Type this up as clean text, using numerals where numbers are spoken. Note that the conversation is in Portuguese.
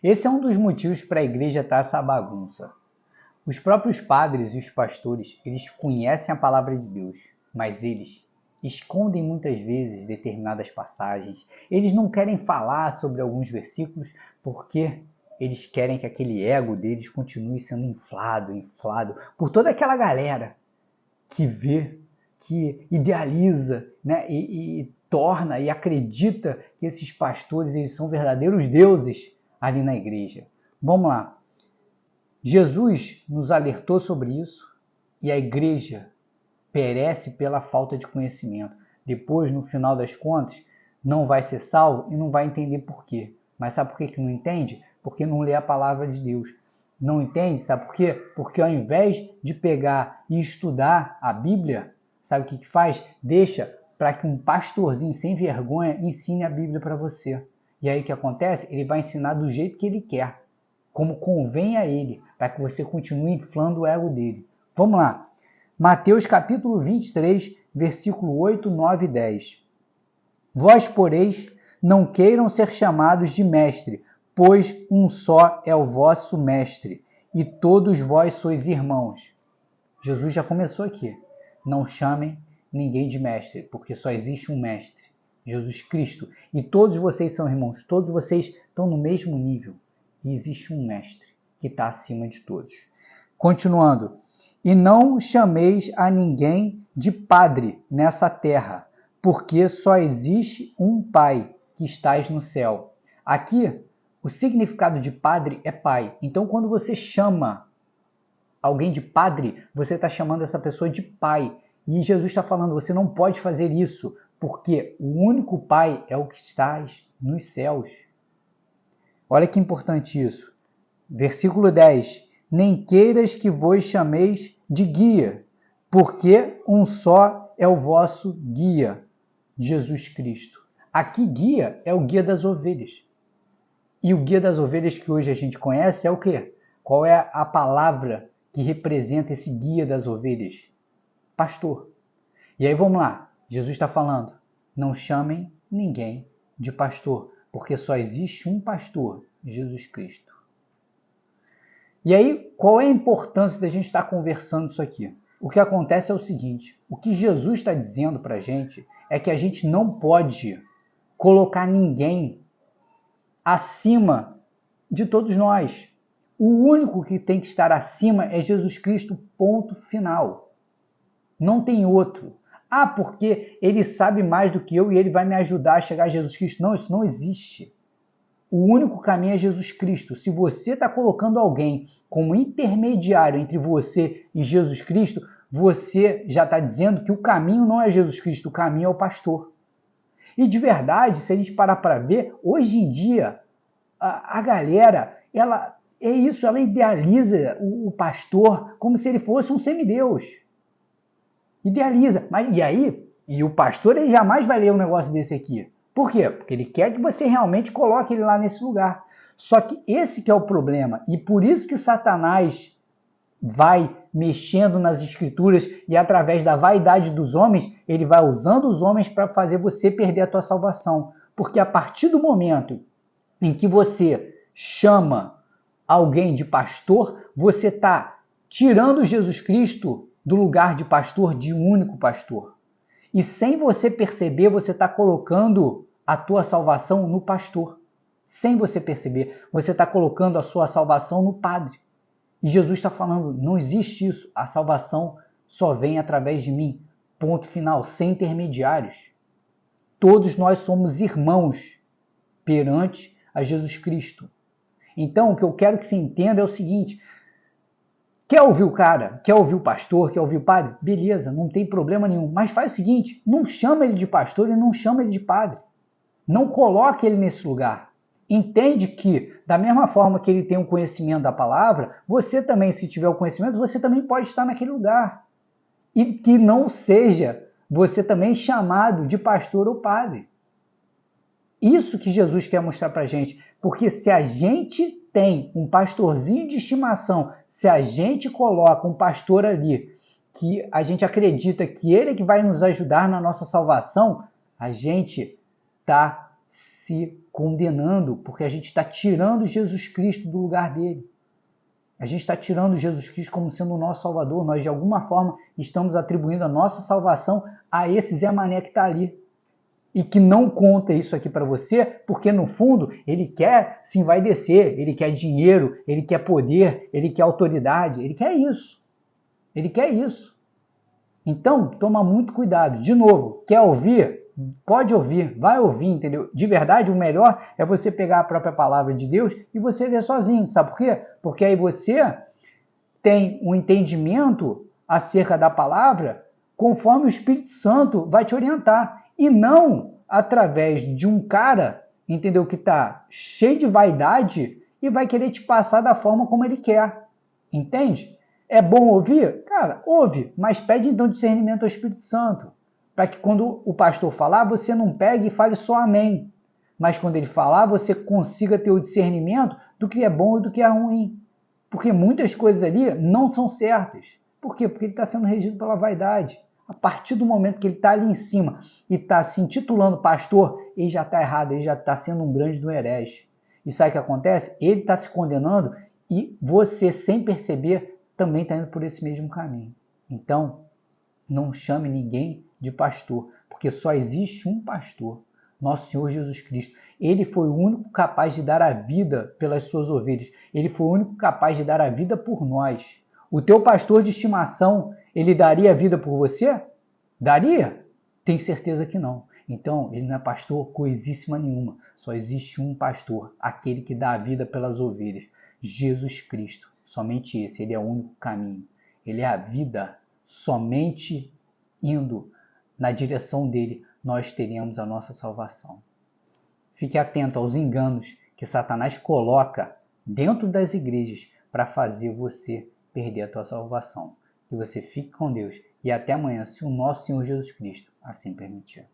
Esse é um dos motivos para a igreja estar essa bagunça. Os próprios padres e os pastores, eles conhecem a palavra de Deus, mas eles escondem muitas vezes determinadas passagens. Eles não querem falar sobre alguns versículos porque eles querem que aquele ego deles continue sendo inflado por toda aquela galera que vê, que idealiza, né, e torna e acredita que esses pastores eles são verdadeiros deuses ali na igreja. Vamos lá. Jesus nos alertou sobre isso e a igreja perece pela falta de conhecimento. Depois, no final das contas, não vai ser salvo e não vai entender por quê. Mas sabe por que não entende? Porque não lê a palavra de Deus. Não entende? Sabe por quê? Porque ao invés de pegar e estudar a Bíblia, sabe o que faz? Deixa para que um pastorzinho sem vergonha ensine a Bíblia para você. E aí o que acontece? Ele vai ensinar do jeito que ele quer, como convém a ele, para que você continue inflando o ego dele. Vamos lá. Mateus capítulo 23, versículo 8, 9 e 10. Vós, porém, não queiram ser chamados de mestre, pois um só é o vosso mestre, e todos vós sois irmãos. Jesus já começou aqui. Não chamem ninguém de mestre, porque só existe um mestre, Jesus Cristo. E todos vocês são irmãos, todos vocês estão no mesmo nível. E existe um mestre que está acima de todos. Continuando. E não chameis a ninguém de padre nessa terra, porque só existe um Pai que estás no céu. Aqui, o significado de padre é pai. Então, quando você chama alguém de padre, você está chamando essa pessoa de pai. E Jesus está falando, você não pode fazer isso, porque o único pai é o que estás nos céus. Olha que importante isso. Versículo 10. Nem queiras que vos chameis de guia, porque um só é o vosso guia, Jesus Cristo. Aqui guia é o guia das ovelhas. E o guia das ovelhas que hoje a gente conhece é o quê? Qual é a palavra que representa esse guia das ovelhas? Pastor. E aí vamos lá. Jesus está falando, não chamem ninguém de pastor, porque só existe um pastor, Jesus Cristo. E aí, qual é a importância da gente estar conversando isso aqui? O que acontece é o seguinte, o que Jesus está dizendo para a gente é que a gente não pode colocar ninguém acima de todos nós. O único que tem que estar acima é Jesus Cristo, ponto final. Não tem outro. Ah, porque ele sabe mais do que eu e ele vai me ajudar a chegar a Jesus Cristo. Não, isso não existe. O único caminho é Jesus Cristo. Se você está colocando alguém como intermediário entre você e Jesus Cristo, você já está dizendo que o caminho não é Jesus Cristo, o caminho é o pastor. E de verdade, se a gente parar para ver, hoje em dia, a galera, ela idealiza o pastor como se ele fosse um semideus. Idealiza. E o pastor ele jamais vai ler um negócio desse aqui. Por quê? Porque ele quer que você realmente coloque ele lá nesse lugar. Só que esse que é o problema. E por isso que Satanás vai mexendo nas escrituras e através da vaidade dos homens, ele vai usando os homens para fazer você perder a tua salvação. Porque a partir do momento em que você chama alguém de pastor, você está tirando Jesus Cristo do lugar de pastor, de único pastor. E sem você perceber, você está colocando a tua salvação no pastor. Sem você perceber, você está colocando a sua salvação no padre. E Jesus está falando, não existe isso. A salvação só vem através de mim. Ponto final, sem intermediários. Todos nós somos irmãos perante a Jesus Cristo. Então, o que eu quero que você entenda é o seguinte, quer ouvir o cara? Quer ouvir o pastor? Quer ouvir o padre? Beleza, não tem problema nenhum. Mas faz o seguinte, não chama ele de pastor e não chama ele de padre. Não coloque ele nesse lugar. Entende que, da mesma forma que ele tem o conhecimento da palavra, você também, se tiver o conhecimento, você também pode estar naquele lugar. E que não seja você também chamado de pastor ou padre. Isso que Jesus quer mostrar para a gente. Porque se a gente tem um pastorzinho de estimação, se a gente coloca um pastor ali, que a gente acredita que ele é que vai nos ajudar na nossa salvação, a gente está se se condenando, porque a gente está tirando Jesus Cristo do lugar dele. A gente está tirando Jesus Cristo como sendo o nosso Salvador. Nós, de alguma forma, estamos atribuindo a nossa salvação a esse Zé Mané que está ali. E que não conta isso aqui para você, porque, no fundo, ele quer se envaidecer, ele quer dinheiro, ele quer poder, ele quer autoridade, ele quer isso. Ele quer isso. Então, toma muito cuidado. De novo, quer ouvir? Pode ouvir, vai ouvir, entendeu? De verdade, o melhor é você pegar a própria palavra de Deus e você ler sozinho. Sabe por quê? Porque aí você tem um entendimento acerca da palavra conforme o Espírito Santo vai te orientar. E não através de um cara, entendeu? Que está cheio de vaidade e vai querer te passar da forma como ele quer. Entende? É bom ouvir? Cara, ouve, mas pede então discernimento ao Espírito Santo. Para que quando o pastor falar, você não pegue e fale só amém. Mas quando ele falar, você consiga ter o discernimento do que é bom e do que é ruim. Porque muitas coisas ali não são certas. Por quê? Porque ele está sendo regido pela vaidade. A partir do momento que ele está ali em cima e está se intitulando pastor, ele já está errado, ele já está sendo um grande do herege. E sabe o que acontece? Ele está se condenando e você, sem perceber, também está indo por esse mesmo caminho. Então, não chame ninguém de pastor, porque só existe um pastor, nosso Senhor Jesus Cristo. Ele foi o único capaz de dar a vida pelas suas ovelhas. Ele foi o único capaz de dar a vida por nós. O teu pastor de estimação, ele daria a vida por você? Daria? Tem certeza que não. Então, ele não é pastor coisíssima nenhuma. Só existe um pastor, aquele que dá a vida pelas ovelhas. Jesus Cristo. Somente esse. Ele é o único caminho. Ele é a vida. Somente indo na direção dele, nós teremos a nossa salvação. Fique atento aos enganos que Satanás coloca dentro das igrejas para fazer você perder a tua salvação. Que você fique com Deus e até amanhã, se o nosso Senhor Jesus Cristo assim permitir.